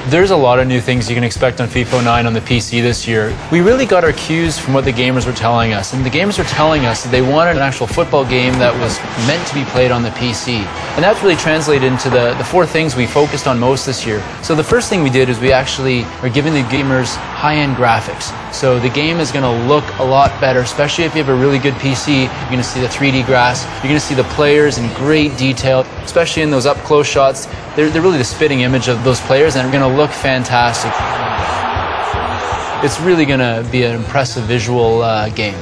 There's a lot of new things you can expect on FIFA09 on the PC this year. We really got our cues from what the gamers were telling us, and the gamers were telling us that they wanted an actual football game that was meant to be played on the PC. And that's really translated into the four things we focused on most this year. So the first thing we did is we actually are giving the gamers high-end graphics. So the game is going to look a lot better, especially if you have a really good PC. You're going to see the 3D grass, you're going to see the players in great detail, especially in those up-close shots. They're really the spitting image of those players, and they're going to look fantastic. It's really going to be an impressive visual game.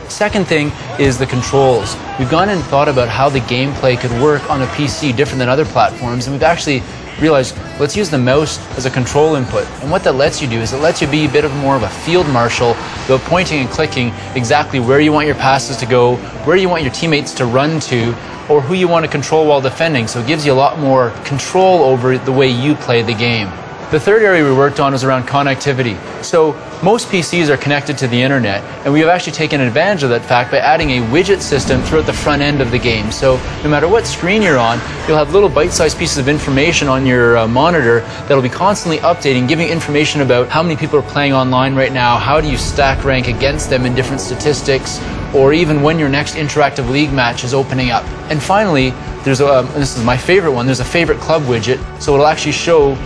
Second thing is the controls. We've gone and thought about how the gameplay could work on a PC different than other platforms, and we've actually realized, let's use the mouse as a control input. And what that lets you do is it lets you be a bit of more of a field marshal, about pointing and clicking exactly where you want your passes to go, where you want your teammates to run to, or who you want to control while defending. So it gives you a lot more control over the way you play the game. The third area we worked on was around connectivity. So most PCs are connected to the internet, and we have actually taken advantage of that fact by adding a widget system throughout the front end of the game. So no matter what screen you're on, you'll have little bite-sized pieces of information on your monitor that'll be constantly updating, giving information about how many people are playing online right now, how do you stack rank against them in different statistics, or even when your next interactive league match is opening up. And finally, there's this is my favorite one, there's a favorite club widget. So it'll actually show,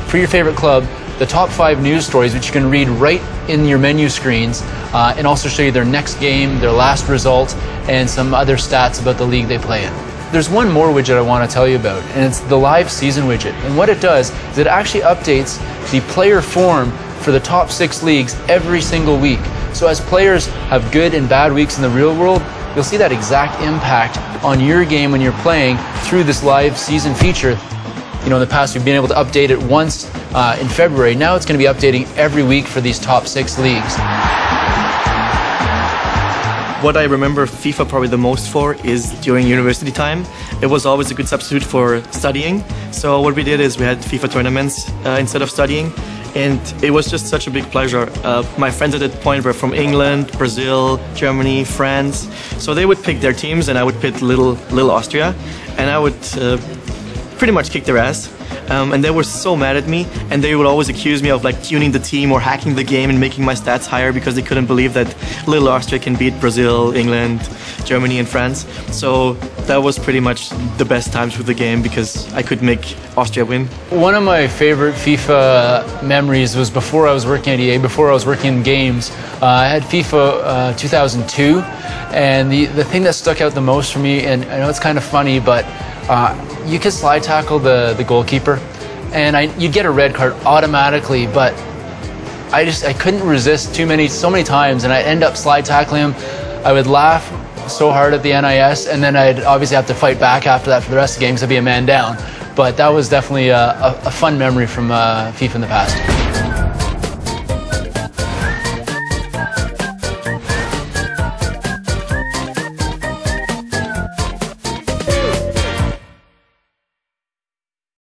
for your favorite club, the top 5 news stories, which you can read right in your menu screens, and also show you their next game, their last result, and some other stats about the league they play in. There's one more widget I want to tell you about, and it's the live season widget. And what it does is it actually updates the player form for the top 6 leagues every single week. So as players have good and bad weeks in the real world, you'll see that exact impact on your game when you're playing through this live season feature. You know, in the past, we've been able to update it once in February. Now it's going to be updating every week for these top 6 leagues. What I remember FIFA probably the most for is during university time. It was always a good substitute for studying. So what we did is we had FIFA tournaments instead of studying. And it was just such a big pleasure. My friends at that point were from England, Brazil, Germany, France. So they would pick their teams and I would pick little Austria. And I would pretty much kick their ass. And they were so mad at me, and they would always accuse me of like tuning the team or hacking the game and making my stats higher because they couldn't believe that little Austria can beat Brazil, England, Germany, and France. So that was pretty much the best times with the game because I could make Austria win. One of my favorite FIFA memories was before I was working at EA, before I was working in games. I had FIFA 2002, and the thing that stuck out the most for me, and I know it's kind of funny, but you could slide tackle the goalkeeper, and you'd get a red card automatically, but I couldn't resist so many times, and I'd end up slide tackling him. I would laugh so hard at the NIS, and then I'd obviously have to fight back after that for the rest of the game because I'd be a man down. But that was definitely a fun memory from FIFA in the past.